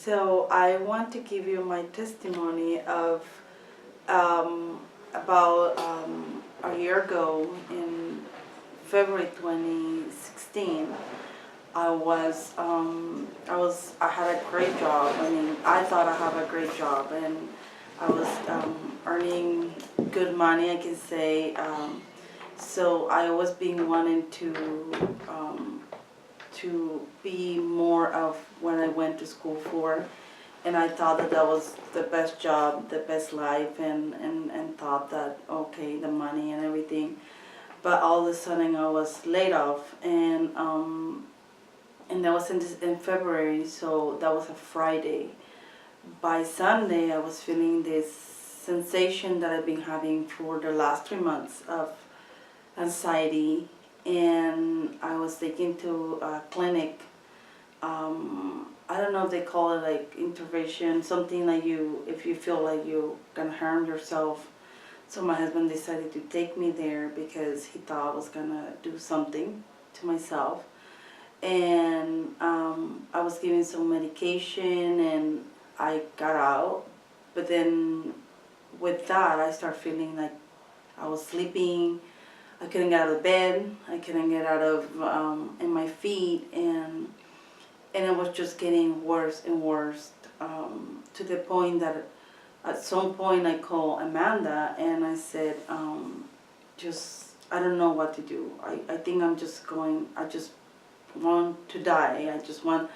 So I want to give you my testimony of about a year ago in February 2016. I had a great job. I mean, I thought I have a great job, and I was earning good money, I can say. So I was being wanting to be more of what I went to school for, and I thought that that was the best job, the best life, and thought that okay, the money and everything. But all of a sudden I was laid off, and that was in February, so that was a Friday. By Sunday, I was feeling this sensation that I've been having for the last 3 months of anxiety, and I was taken to a clinic. I don't know if they call it like intervention, something like if you feel like you're gonna harm yourself. So my husband decided to take me there because he thought I was gonna do something to myself. And I was given some medication and I got out. But then with that, I started feeling like I was sleeping. I couldn't get out of bed. I couldn't get out of in my feet, and it was just getting worse and worse, to the point that at some point I called Amanda and I said, I don't know what to do. I think I just want to die. I just want,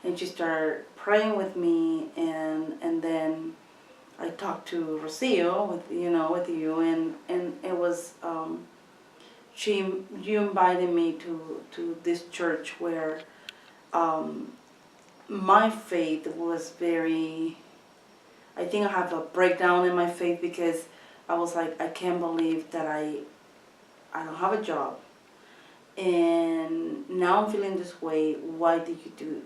and she started praying with me, and then I talked to Rocio with you, and it was, you invited me to this church where my faith was very, I think I have a breakdown in my faith because I was like, I can't believe that I don't have a job. And now I'm feeling this way. Why did you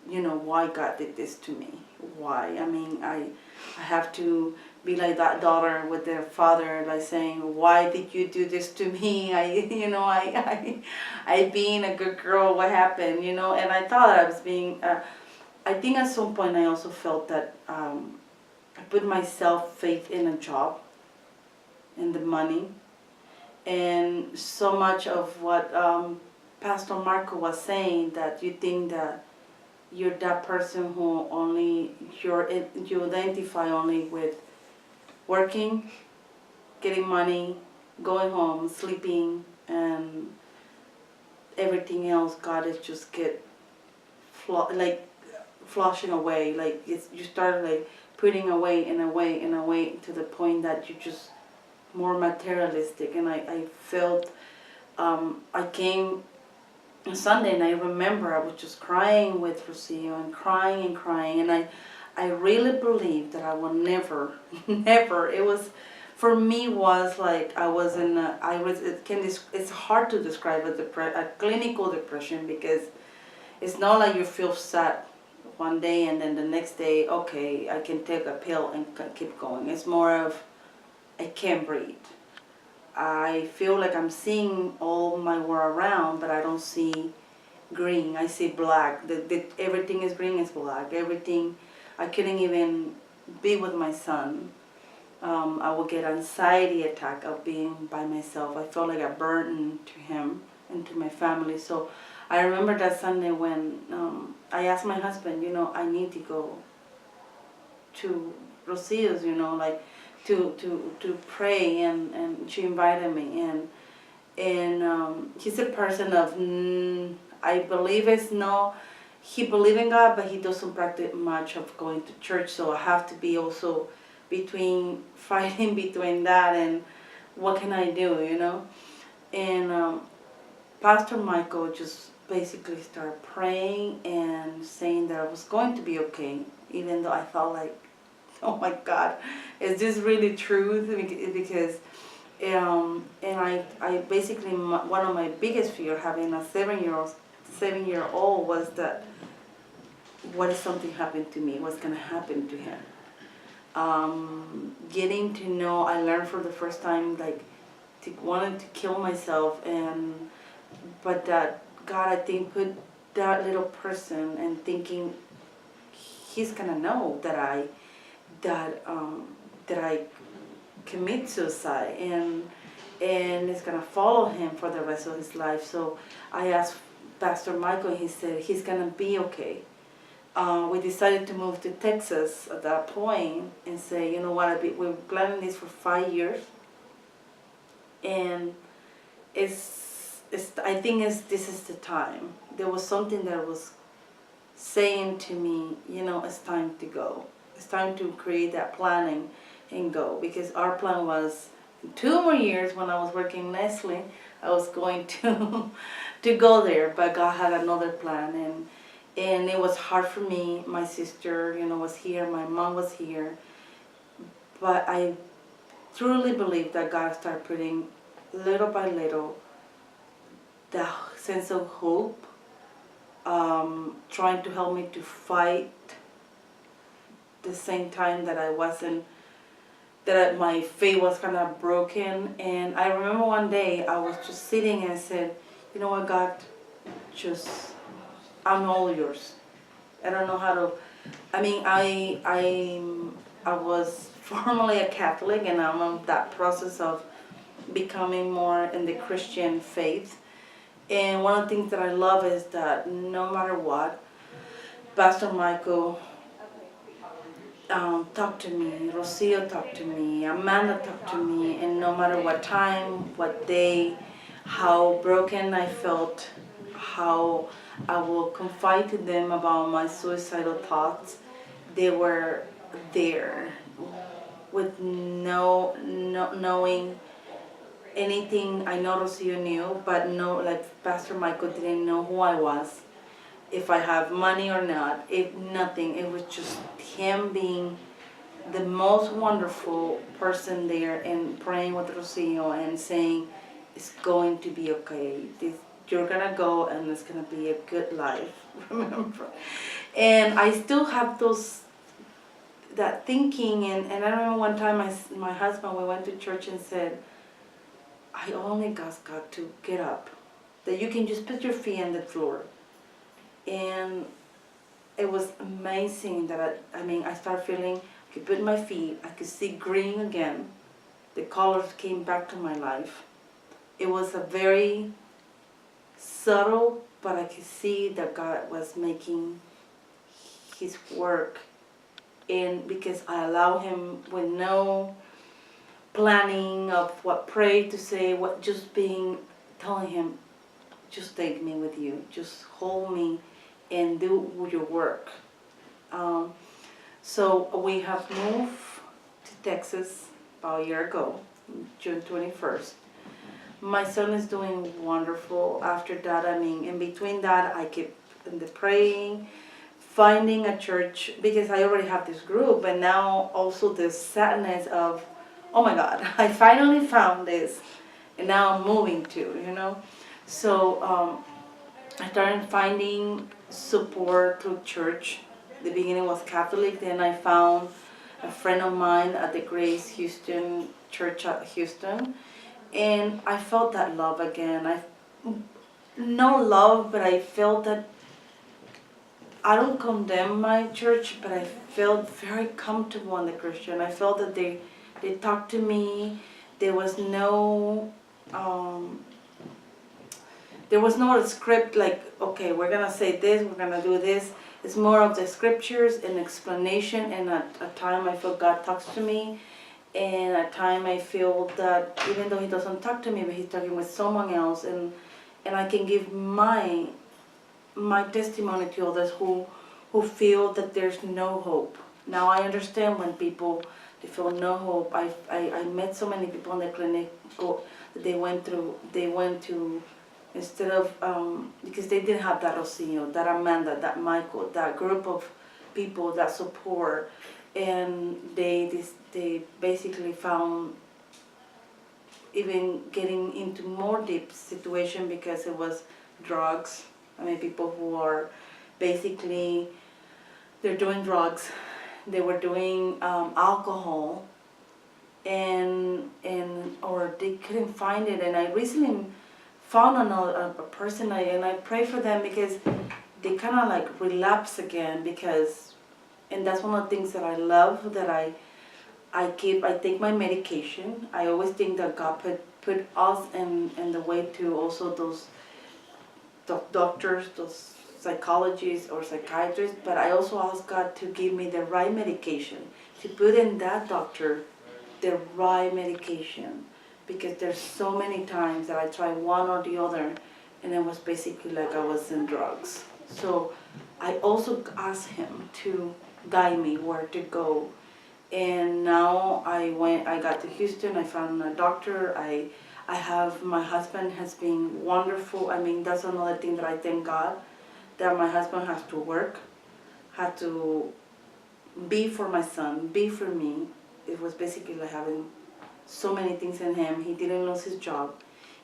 why God did this to me? Why? I mean, I have to be like that daughter with their father, like saying, why did you do this to me? I being a good girl, what happened? And I thought I was being, I think at some point I also felt that I put myself faith in a job, in the money, and so much of what Pastor Marco was saying, that you think that you're that person who you identify only with working, getting money, going home, sleeping, and everything else God is just flushing away. Like you start like putting away and away and away to the point that you just more materialistic. And I felt, I came Sunday and I remember I was just crying with Rocio and crying, and I really believed that I will never never, it was, for me was like I was in it's hard to describe a clinical depression, because it's not like you feel sad one day and then the next day, okay, I can take a pill and keep going. It's more of, I can't breathe. I feel like I'm seeing all my world around, but I don't see green. I see black. Everything is green, is black. Everything, I couldn't even be with my son. I would get anxiety attack of being by myself. I felt like a burden to him and to my family. So I remember that Sunday when I asked my husband, I need to go to Rocio's, like to pray, and she invited me, and he's a person of, I believe it's no, he believes in God, but he doesn't practice much of going to church, so I have to be also fighting between that and what can I do, and Pastor Michael just basically started praying and saying that I was going to be okay, even though I felt like, oh my God, is this really true? Because, and I basically, one of my biggest fear having a 7-year-old was that, what if something happened to me? What's gonna happen to him? Getting to know, I learned for the first time, like, wanting to kill myself, but that God, I think, put that little person and thinking he's gonna know that I commit suicide, and it's gonna follow him for the rest of his life. So I asked Pastor Michael, and he said he's gonna be okay. We decided to move to Texas at that point and say, you know what, we're planning this for 5 years, and I think this is the time. There was something that was saying to me, you know, it's time to go. It's time to create that planning and go, because our plan was 2 more years when I was working in Nestle, I was going to to go there, but God had another plan, and it was hard for me. My sister, you know, was here, my mom was here, but I truly believe that God started putting little by little that sense of hope, trying to help me to fight the same time that I wasn't, my faith was kind of broken. And I remember one day I was just sitting and said, you know what, God, just, I'm all yours. I don't know how to, I mean, I was formerly a Catholic, and I'm in that process of becoming more in the Christian faith. And one of the things that I love is that no matter what, Pastor Michael talked to me, Rocio talked to me, Amanda talked to me, and no matter what time, what day, how broken I felt, how I will confide to them about my suicidal thoughts, they were there with no knowing anything. I know Rocio knew, but no, like Pastor Michael didn't know who I was, if I have money or not, if nothing. It was just him being the most wonderful person there and praying with Rocio and saying, it's going to be okay. You're gonna go and it's gonna be a good life, remember? And I still have that thinking, and I remember one time my husband, we went to church and said, I only ask God to get up, that you can just put your feet on the floor. And it was amazing that I started feeling, I could put my feet, I could see green again. The colors came back to my life. It was a very subtle, but I could see that God was making his work. And because I allow him with no planning of what pray to say, what just telling him, just take me with you, just hold me and do your work. So we have moved to Texas about a year ago, June 21st. My son is doing wonderful. After that, in between that, I keep in the praying, finding a church, because I already have this group, and now also the sadness of, oh my God, I finally found this, and now I'm moving to, you know. So I started finding support through church. The beginning was Catholic, then I found a friend of mine at the Grace Houston Church at Houston, and I felt that love again. No love, but I felt that, I don't condemn my church, but I felt very comfortable in the Christian. I felt that they talked to me. There was no script like, okay, we're gonna say this, we're gonna do this. It's more of the scriptures and explanation, and at a time I feel God talks to me, and at a time I feel that even though he doesn't talk to me, but he's talking with someone else, and I can give my testimony to others who feel that there's no hope. Now I understand when people, they feel no hope. I met so many people in the clinic that they went to, instead of, because they didn't have that Rocio, that Amanda, that Michael, that group of people, that support, and they basically found even getting into more deep situation because it was drugs. People who are basically, they're doing drugs, they were doing alcohol, or they couldn't find it. And I recently found a person, and I pray for them, because they kind of like relapse again, because And that's one of the things that I love, that I take my medication. I always think that God put us in the way to also those doctors, those psychologists or psychiatrists, but I also ask God to give me the right medication, to put in that doctor the right medication, because there's so many times that I try one or the other and it was basically like I was in drugs. So I also asked him to guide me where to go. And now I got to Houston, I found a doctor, I have, my husband has been wonderful. I mean, that's another thing that I thank God, that my husband has to work, had to be for my son, be for me. It was basically like having so many things in him. He didn't lose his job.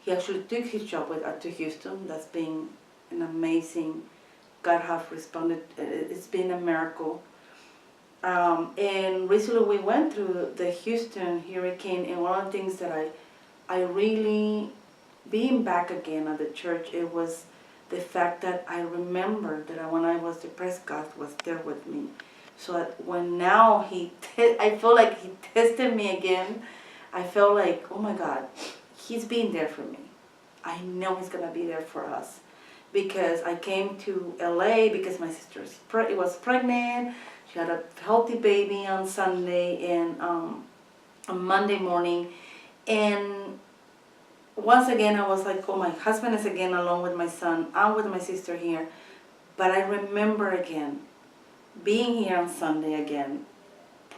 He actually took his job to Houston. That's been an amazing, God have responded. It's been a miracle. And recently we went through the Houston hurricane, and one of the things that I really, being back again at the church, it was the fact that I remember that when I was depressed, God was there with me. So that when now I feel like he tested me again. I felt like, oh my God, he's being there for me. I know he's gonna be there for us. Because I came to LA because my sister was pregnant. She had a healthy baby on Sunday and on Monday morning. And once again, I was like, oh, my husband is again along with my son. I'm with my sister here. But I remember again, being here on Sunday again,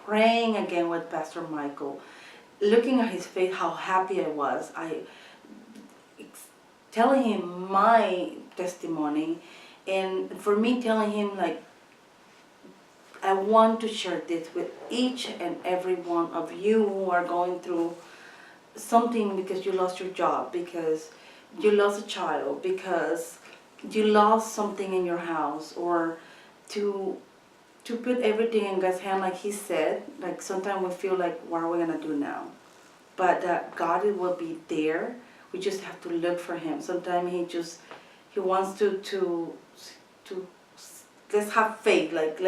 praying again with Pastor Michael, looking at his face, how happy I was. Telling him my testimony, and for me telling him, like, I want to share this with each and every one of you who are going through something, because you lost your job, because you lost a child, because you lost something in your house, or to put everything in God's hand, like he said. Like sometimes we feel like, what are we gonna do now? But that God will be there. We just have to look for him. Sometimes he wants to let's have faith. Like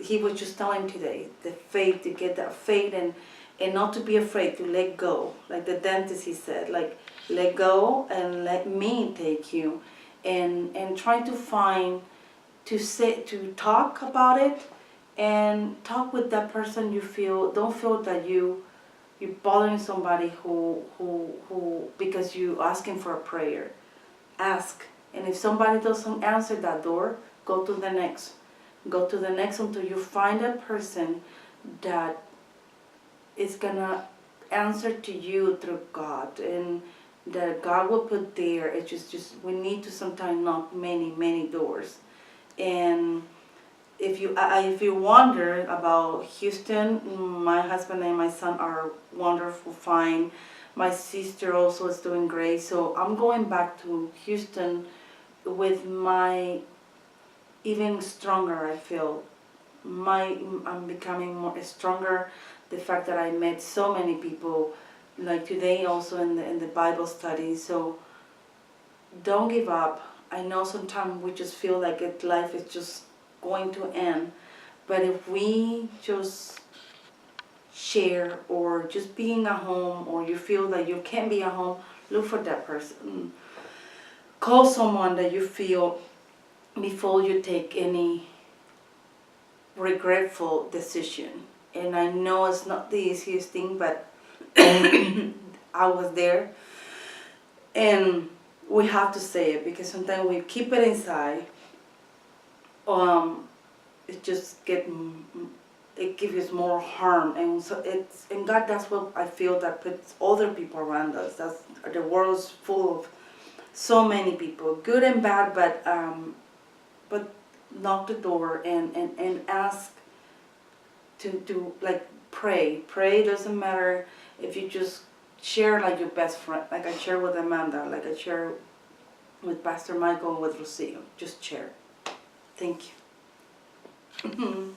he was just telling today, the faith, to get that faith, and not to be afraid, to let go. Like the dentist, he said, like, let go and let me take you, and try to find, to talk about it, and talk with that person you feel. Don't feel that you're bothering somebody who because you asking for a prayer. Ask, and if somebody doesn't answer that door, go to the next. Go to the next until you find a person that is gonna answer to you through God, and that God will put there. It's just we need to sometimes knock many doors. And if you wonder about Houston, my husband and my son are wonderful, fine. My sister also is doing great. So I'm going back to Houston with my even stronger. I feel I'm becoming more stronger. The fact that I met so many people, like today also in the Bible study. So don't give up. I know sometimes we just feel like life is just going to end, but if we just share, or just being at home, or you feel that you can't be at home, look for that person. Call someone that you feel before you take any regretful decision. And I know it's not the easiest thing, but I was there, and we have to say it, because sometimes we keep it inside. It just it gives us more harm, and so and God, that's what I feel, that puts other people around us. That's, the world's full of so many people, good and bad, but knock the door and ask to like pray. Doesn't matter if you just share, like your best friend, like I share with Amanda, like I share with Pastor Michael, with Rocio. Just share. Thank you.